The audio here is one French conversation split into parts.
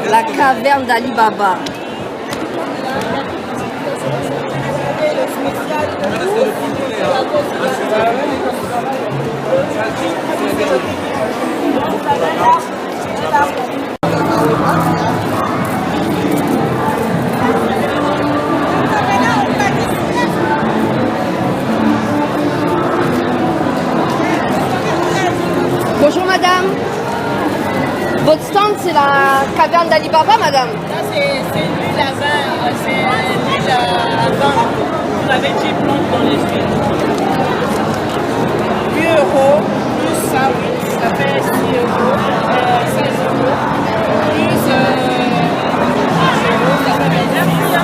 La caverne d'Ali Baba. Bonjour madame. Votre stand c'est la caverne d'Ali Baba madame? C'est l'huile à vin, c'est l'huile à vin. Vous avez des plantes dans les huiles. 8 € plus ça, oui, ça fait 6 €, 16 €. Plus ça fait 9 plus 5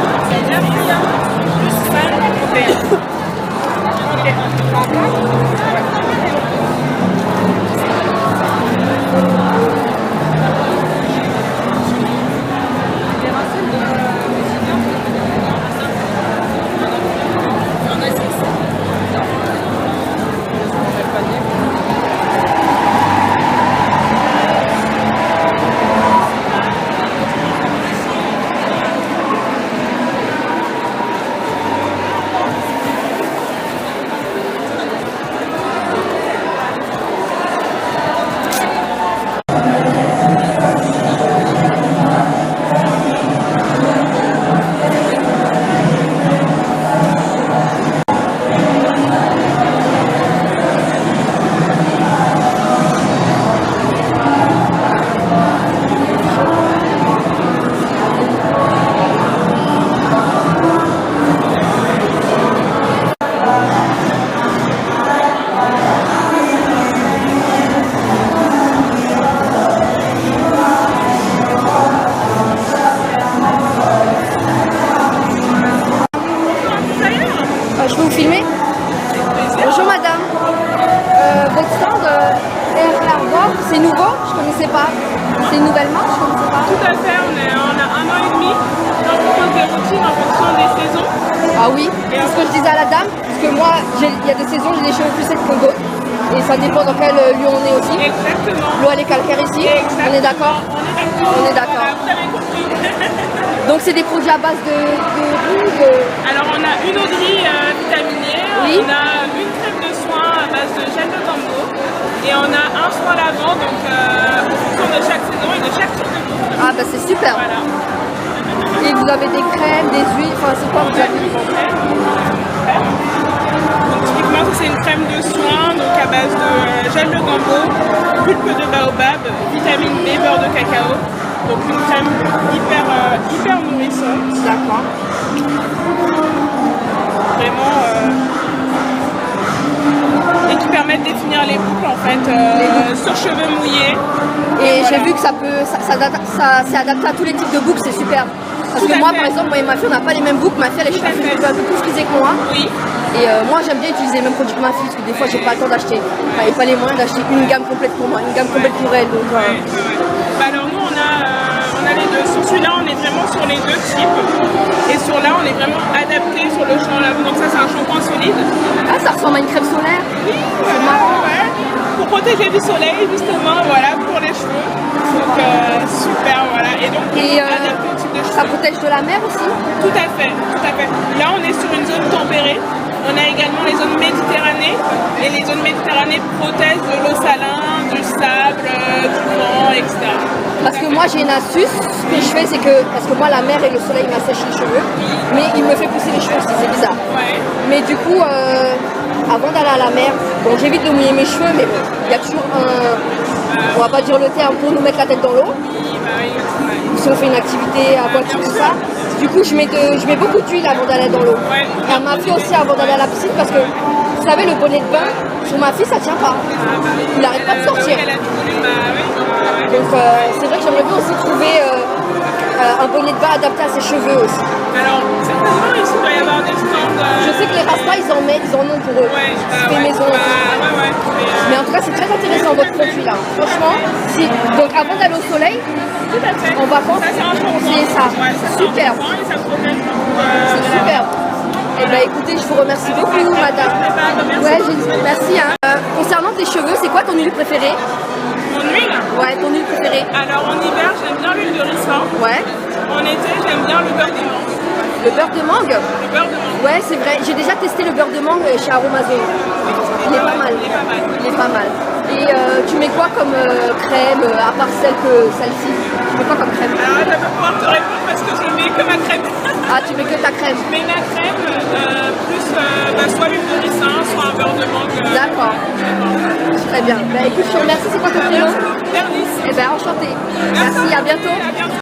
Je peux vous filmer? Bonjour madame. Votre stand Airboard, c'est nouveau? Je connaissais pas. C'est une nouvelle marque? Je connaissais pas. Tout à fait, on a 1 an et demi. On propose des routines en fonction des saisons. Ah oui, c'est ce que je disais à la dame, parce que moi, il y a des saisons, j'ai des cheveux plus secs que d'autres. Et ça dépend dans quel lieu on est aussi. Exactement. L'eau elle est calcaire ici. Exactement. On est d'accord? On est d'accord. Voilà, vous avez compris. Donc c'est des produits à base de riz, Alors on a une eau de riz vitaminée, Oui. on a une crème de soin à base de gel de bambou et on a un soin lavant donc en fonction de chaque saison et de chaque type de bouffe. Ah bah c'est super. Voilà. Et vous avez des crèmes, des huiles, enfin c'est quoi vous avez? Donc typiquement ça, c'est une crème de soin donc à base de gel de bambou, pulpe de baobab, vitamine B, beurre de cacao. Donc une crème hyper nourrissante. D'accord. Vraiment et qui permet de définir les boucles en fait sur cheveux mouillés. Et voilà. j'ai vu que ça c'est adapté à tous les types de boucles, c'est super. Parce Tout que à moi fait. par exemple, moi et ma fille on n'a pas les mêmes boucles, ma fille elle est Tout à fait. un peu plus frisée que moi. Oui. Et moi j'aime bien utiliser les mêmes produits que ma fille parce que des fois j'ai pas le temps d'acheter, enfin, et pas les moyens d'acheter une gamme complète pour moi, une gamme complète pour elle. Donc, Ouais. Bah alors nous on a les deux. Sur celui-là on est vraiment sur les deux types. Et sur là on est vraiment adapté sur le shampoing. Donc ça c'est un shampoing solide. Ah ça ressemble à une crème solaire. Oui, ouais. Pour protéger du soleil justement, voilà, pour les cheveux. Donc super, voilà. Et donc Et adapté au type de cheveux. ça protège de la mer aussi. Tout à fait, tout à fait. Là, on est sur une zone tempérée. On a également les zones méditerranées. Et les zones méditerranées protègent de l'eau salin, du sable, du vent, etc. Parce que moi j'ai une astuce, ce que je fais c'est que, parce que moi la mer et le soleil m'assèchent les cheveux, mais il me fait pousser les cheveux aussi, c'est bizarre. Ouais. Mais du coup, avant d'aller à la mer, bon j'évite de mouiller mes cheveux, mais bon, il y a toujours on va pas dire le terme, pour nous mettre la tête dans l'eau, Oui, bah oui, ouais. si on fait une activité aquatique, tout ça. Du coup je mets beaucoup d'huile avant d'aller dans l'eau. Ouais. Et à ma fille aussi avant d'aller à la piscine, parce que vous savez le bonnet de bain, sur ma fille ça tient pas. Il n'arrête pas de sortir. Elle a du volume, bah oui. Donc c'est vrai que j'aimerais bien aussi trouver un bonnet de bain adapté à ses cheveux aussi. Alors, certainement, ici, il doit y avoir des stands. Je sais que les rastas ils en ont pour eux. Ouais, C'est ouais, maison. ouais. Mais en tout cas c'est très intéressant votre produit là. Franchement, si, donc avant d'aller au soleil, Tout à fait. en vacances, Ça, c'est un vous shampoing. conseillez ça. Ouais, ça, c'est un Super. shampoing et ça protège beaucoup, C'est de la super. mer. Et bah écoutez, je vous remercie beaucoup madame. Merci. Ouais, merci. Hein. Concernant tes cheveux, c'est quoi ton huile préférée? Mon huile, Ouais, ton huile préférée? Alors en hiver, j'aime bien l'huile de ricin. Ouais. En été, j'aime bien le beurre de mangue. Le beurre de mangue? Le beurre de mangue. Ouais, c'est vrai. J'ai déjà testé le beurre de mangue chez Aromazone. Il est pas mal. Il est pas mal. Il est pas mal. Et tu mets quoi comme crème, à part celle-ci? Tu mets quoi comme crème? Alors là, je vais pas pouvoir te répondre parce que je mets que ma crème. Ah, tu mets que ta crème? Je mets ma crème, plus soit l'huile de ricin, soit un beurre de mangue. D'accord. Très bien. Bah, écoute, je te remercie. C'est quoi ton prénom? Bernice. Eh ben, enchanté. Merci, à bientôt. À bientôt.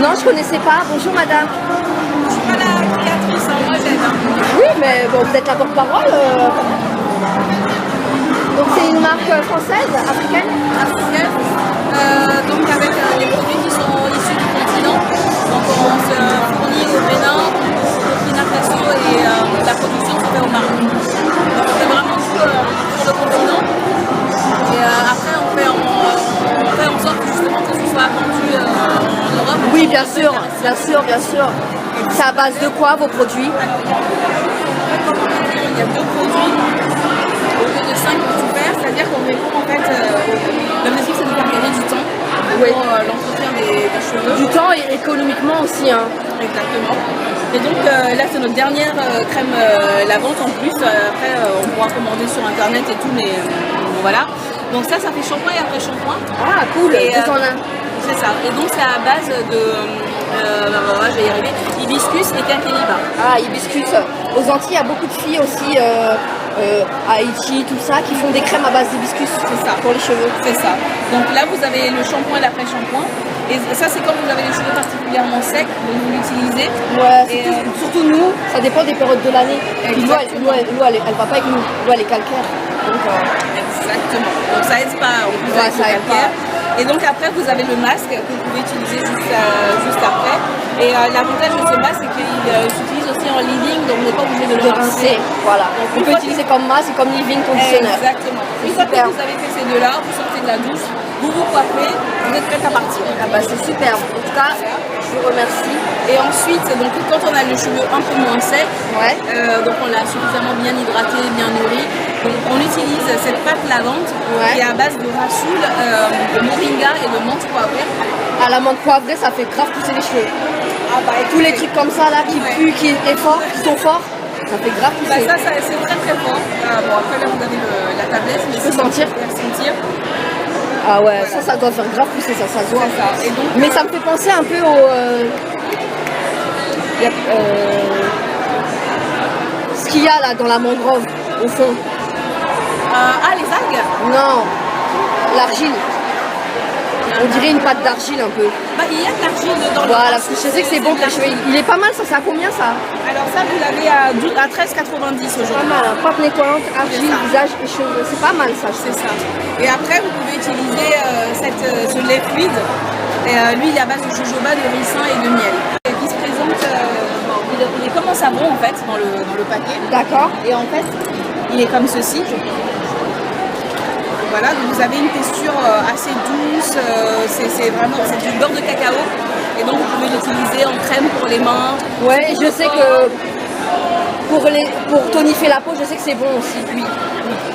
Non, je connaissais pas. Bonjour madame. Je suis pas la créatrice, hein, moi j'aide. Oui, mais bon, vous êtes la porte-parole. Donc c'est une marque française, africaine? Africaine, donc avec les produits qui sont issus du continent. Donc on se fournit au Bénin, au Burkina Faso et la production se fait au Maroc. Donc on fait vraiment tout sur le continent. Et après on fait en sorte justement que ce soit vendu en Europe. Oui, bien sûr, bien sûr, bien sûr. C'est à base de quoi vos produits? Il y a 2 produits au lieu de 5 pour tout faire, c'est-à-dire qu'on répond en fait, l'objectif c'est de faire gagner du temps pour l'entretien des cheveux. Du temps et économiquement aussi. Hein. Exactement. Et donc là c'est notre dernière crème lavante en plus, après on pourra commander sur internet et tout, mais voilà. Donc ça fait shampoing et après shampoing. Ah cool, Et, 2 en 1. C'est ça, et donc c'est à base de, je vais y arriver, hibiscus et quinquilibre. Ah, hibiscus. Aux Antilles, il y a beaucoup de filles aussi, à Haïti, tout ça, qui font des crèmes à base d'hibiscus. C'est ça. Pour les cheveux. C'est ça. Donc là vous avez le shampoing et l'après-shampoing. Et ça c'est quand vous avez les cheveux particulièrement secs, donc vous l'utilisez. Ouais, Et, surtout nous, ça dépend des périodes de l'année. Puis l'eau, elle va pas avec nous. L'eau, elle est calcaire. Donc, exactement. Donc ça aide pas en plus avec ça le aide calcaire. Et donc après vous avez le masque que vous pouvez utiliser juste après. Et l'avantage de ce masque c'est qu'il s'utilise aussi en leave-in, donc on n'est pas obligé de le rincer. Voilà. On peut utiliser comme masque et comme leave-in conditionneur. Exactement. Une fois que vous avez fait ces deux-là, vous sortez de la douche, vous vous coiffez, vous êtes prête à partir. Ah bah c'est super. En tout cas, Je vous remercie. Et ensuite, donc, quand on a le cheveu un peu moins sec, Ouais. donc on l'a suffisamment bien hydraté, bien nourri, donc on utilise cette pâte lavante Ouais. qui est à base de rassoul, de moringa et de menthe poivrée. À la menthe poivrée, ça fait grave pousser les cheveux. Ah bah Tous les trucs comme ça là qui puent, qui sont forts, ça fait grave Bah pousser. ça c'est très très fort. Bon après là vous avez la tablette, mais Je peux sinon, sentir. vous pouvez sentir. Ah ouais, ça doit faire grave pousser, ça se voit. C'est ça. Et donc, Mais ça me fait penser un peu au... ce qu'il y a là dans la mangrove, au fond. les algues. Non, l'argile. On dirait une pâte d'argile un peu. Bah il y a de l'argile dedans. Voilà, je sais que c'est bon pour les cheveux. Il est pas mal ça, à combien ça? Alors ça vous l'avez à 13,90 Pas aujourd'hui. mal, hein. Pâte nettoyante, argile, C'est ça. visage et cheveux. C'est pas mal ça, je C'est sais. ça. Et après, vous pouvez utiliser ce lait fluide. Et, lui, il est à base de jojoba, de ricin et de miel. Et qui se présente, il est comme un savon en fait dans le paquet. D'accord. Et en fait, il est comme ceci. Voilà, donc vous avez une texture assez douce. C'est du beurre de cacao. Et donc vous pouvez l'utiliser en crème pour les mains. Ouais, je sais que pour tonifier la peau, je sais que c'est bon aussi. Oui.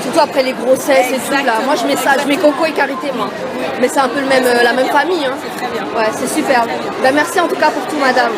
Surtout après les grossesses et tout là. Exactement. Moi je mets ça, je mets coco et karité moi. Mais c'est un peu la même famille. Hein. C'est très bien. Ouais, c'est super. Ben, merci en tout cas pour tout, madame.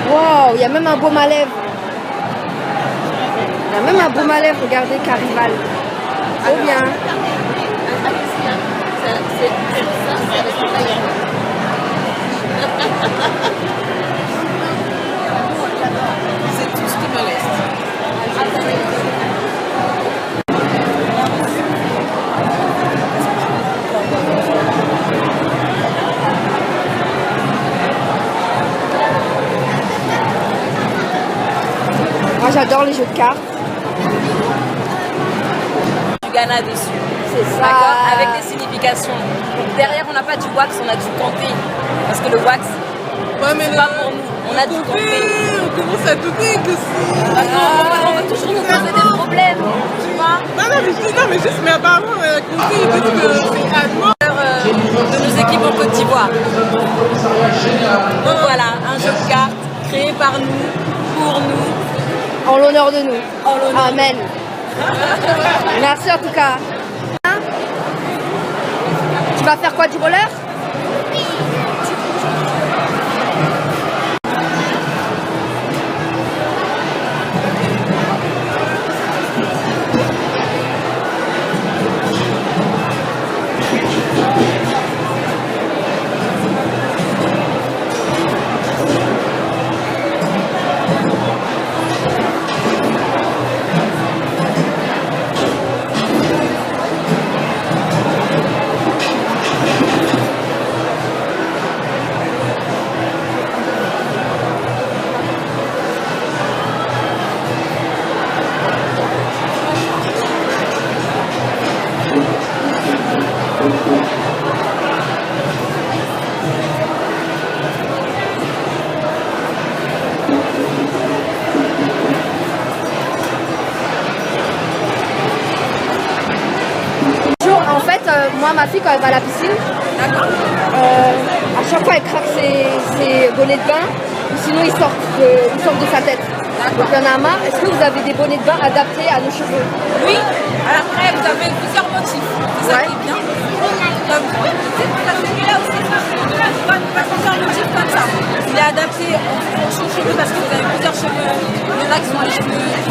Wow, il y a même un baume à lèvres. Il y a même un baume à lèvres, regardez, Carival. Trop bien. C'est tout ce qui me reste. Moi j'adore les jeux de cartes. Du Ghana dessus. C'est ça. D'accord. Avec des significations. Donc derrière, on n'a pas du wax, on a du kanté. Parce que le wax, Ouais, mais c'est pas pour nous. On a dit qu'on fait. on commence à douter que c'est... On va toujours nous poser des problèmes, tu vois. Non, mais juste, mais apparemment, Conté, ils disent que c'est à mort. De nos équipes en Côte d'Ivoire. Donc voilà, un jeu de cartes créé par nous, pour nous. En l'honneur de nous. En l'honneur. Amen. Merci en tout cas. Hein? Tu vas faire quoi, du roller? Moi, ma fille, quand elle va à la piscine, à chaque fois, elle craque ses bonnets de bain, ou sinon ils sortent de sa tête. Donc il y en a marre. Est-ce que vous avez des bonnets de bain adaptés à nos cheveux? Oui, après vous avez plusieurs motifs, c'est ça qui est bien. Comme celui-là aussi, pas plusieurs motifs comme ça. Il est adapté aux cheveux parce que vous avez plusieurs cheveux. Il y en a qui sont les cheveux comme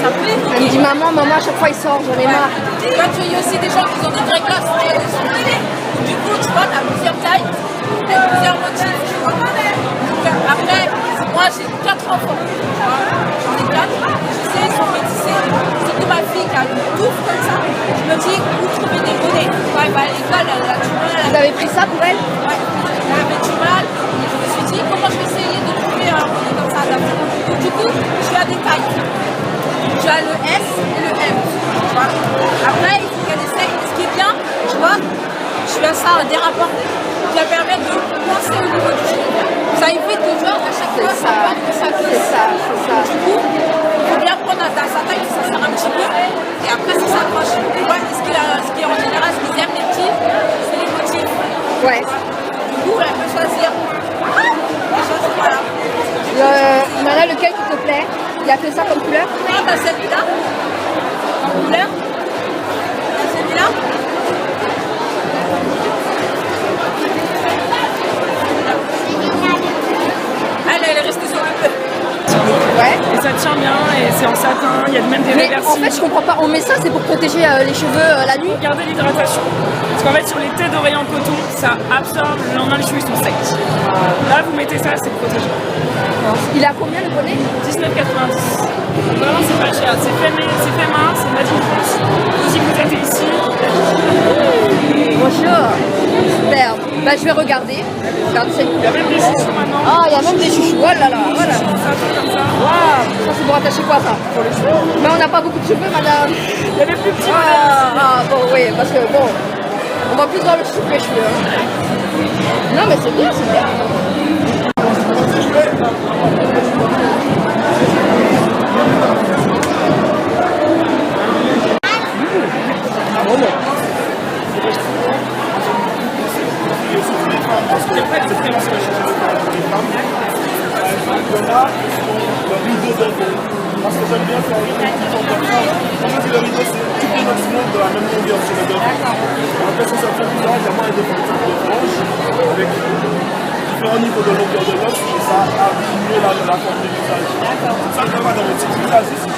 ça peut évoluer. Elle me dit maman, à chaque fois il sort, j'en ai marre. Quand tu as aussi des gens qui ont des vrais gosses, du coup tu vois, tu as plusieurs tailles, tu as plusieurs motifs. Donc, après, moi j'ai 4 enfants, j'en ai 4, je sais, ils sont métissés, surtout ma fille qui a une touffe comme ça, je me dis où trouver des bonnets. Quand elle va à l'école, elle a du mal. Vous avez pris ça pour elle? Ouais, elle avait du mal, et je me suis dit comment je vais essayer de trouver un bonnet comme ça adapté. Donc du coup, je suis à des tailles. Tu as le S et le M. Tu vois. Après, il faut qu'elle essaye. Ce qui est bien, tu vois, je fais ça un dérapant qui va permettre de coincer au niveau du cheveu. Ça évite de genre à chaque fois ça part de sa C'est ça. Du coup, il faut bien prendre à sa taille, ça sert un petit peu. Et après, ça s'accroche. Ouais, ce qui est en général, ce qu'ils aiment les petits, c'est les motifs. Ouais. Du coup, elle peut choisir. Voilà. Nana, lequel qui te plaît? Il n'y a que ça comme couleur? Non, t'as celui-là. En couleur. T'as celui-là. Elle est restée sur le peu. Ouais. Et ça tient bien et c'est en satin, il y a même des Mais réversibles. en fait, je comprends pas. On met ça, c'est pour protéger les cheveux la nuit? Regardez l'hydratation. Parce qu'en fait, sur les têtes d'oreiller en coton, ça absorbe, le lendemain, les cheveux ils sont secs. Là, vous mettez ça, c'est protégé. Il a combien le bonnet? 19,90. Vraiment, c'est pas cher. C'est fait main, c'est made in France. Si vous êtes ici, Bonjour. Super. Bah, je vais regarder. Regarde cette il y a même des chouchous maintenant. Ah, il y a même des chouchous. Oh là là. Voilà. En satin comme ça. Waouh. Ça, c'est pour attacher quoi, ça? Pour les cheveux. Mais on n'a pas beaucoup de cheveux, madame. Il y a des plus petits modèles. Bon, oui, parce que bon, on va plus dans le cheveu que les cheveux. Hein. Non, mais c'est bien, c'est bien. Parce que j'aime bien faire un rideau comme ça. Quand je dis le rideau, c'est tout le maximum de la même longueur sur le dos. Après, ça fait bizarre, il y a moins de types de franges avec différents niveaux de longueur de l'os et ça habille mieux la forme du visage. Ça ne va pas dans le petit visage ici.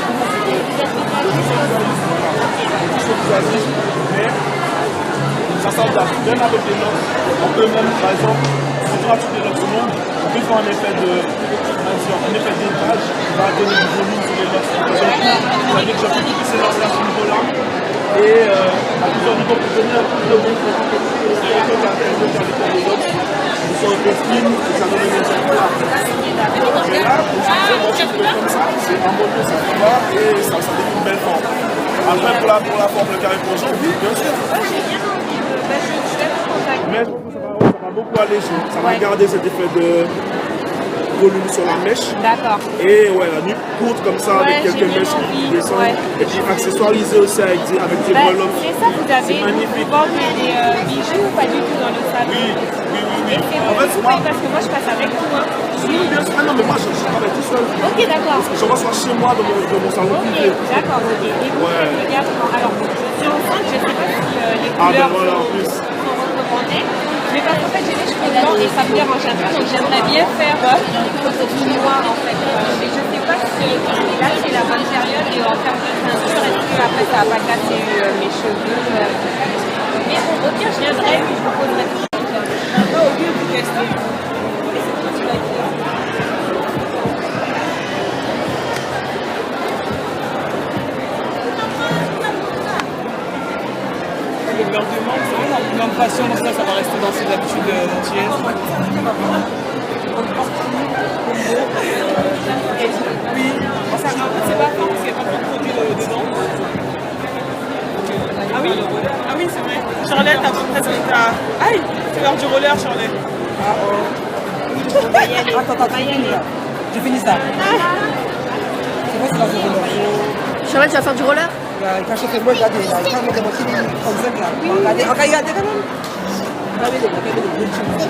Mais ça s'adapte même avec les notes. On peut même, par exemple, si on a toutes les notes au monde, on peut faire un effet d'étage qui va donner du volume sur les notes. C'est-à-dire que je peux pousser la place à ce niveau-là et à plusieurs niveaux pour donner un peu de bon pour ils sont un peu fines et ça donne une effet là. Mais là, moi je fais comme ça, c'est un bon peu ça va et ça donne une belle forme. Après pour la forme de carré prochain, oui, bien sûr. Mais je pense que ça va m'a beaucoup allégé. Ça m'a gardé cet effet de volume sur la mèche. D'accord. Et ouais, la nuque courte comme ça, avec quelques mèches qui descendent. Et puis accessoirisé aussi avec des breloques. C'est ça, vous avez magnifique. vous vendez des bijoux ou pas du tout dans le salon? Oui. Et c'est En fait, vous moi, parce que moi je passe avec vous. Hein. oui, bien sûr. Ah non, mais moi je travaille tout seul. Ok, d'accord. Je reçois chez moi dans mon salon Ok, privé. d'accord, ok. Et vous faites également. Alors, je suis enceinte, je ne sais pas si les Ah ben couleurs voilà, en plus. sont recommandées. Mais parce qu'en fait, j'ai les cheveux blancs et ça me dérange un peu, donc j'aimerais bien faire une photo du noir en fait. Mais je ne sais pas si là c'est la bonne période et en termes de teinture, est-ce que après ça va pas casser mes cheveux Mais bon, ok, je viendrai et je vous poserai tout ça. Pas au lieu de tester. Le beurre de menthe, c'est vrai, l'alimentation, donc ça va rester dans ses habitudes antillaises. Oui, enfin, en fait, c'est pas fort parce qu'il n'y a pas trop de produits dedans. Ah oui, c'est vrai. Charlotte, t'as présenté ta. Aïe, c'est l'heure du roller, Charlotte. Attends, j'ai fini ça. C'est quoi, c'est l'heure du roller? Charlotte, tu vas faire du roller? Quand je fais moi, regardez, là, quand je me démontre comme ça, là. Regardez, regardez quand même. Regardez.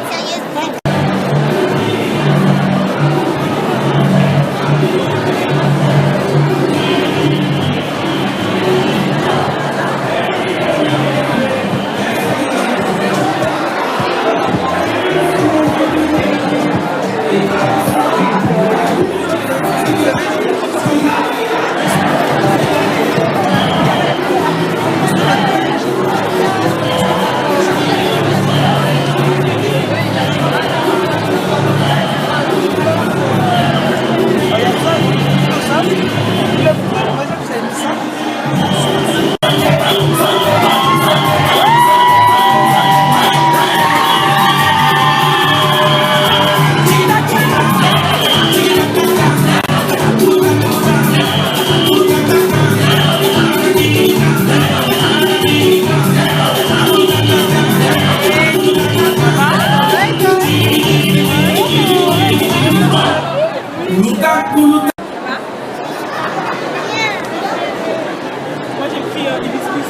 Moi j'ai pris l'hibiscus.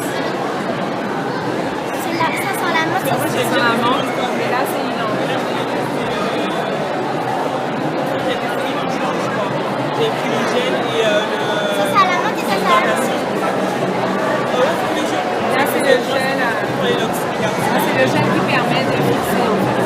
Ça sent la menthe. Moi j'ai C'est la menthe, mais là c'est une menthe. J'ai pris le gel et Ça sent la menthe et ça sent la menthe. Là c'est le gel. pour les locks. Regarde. Ça, c'est le gel qui permet de fixer en fait.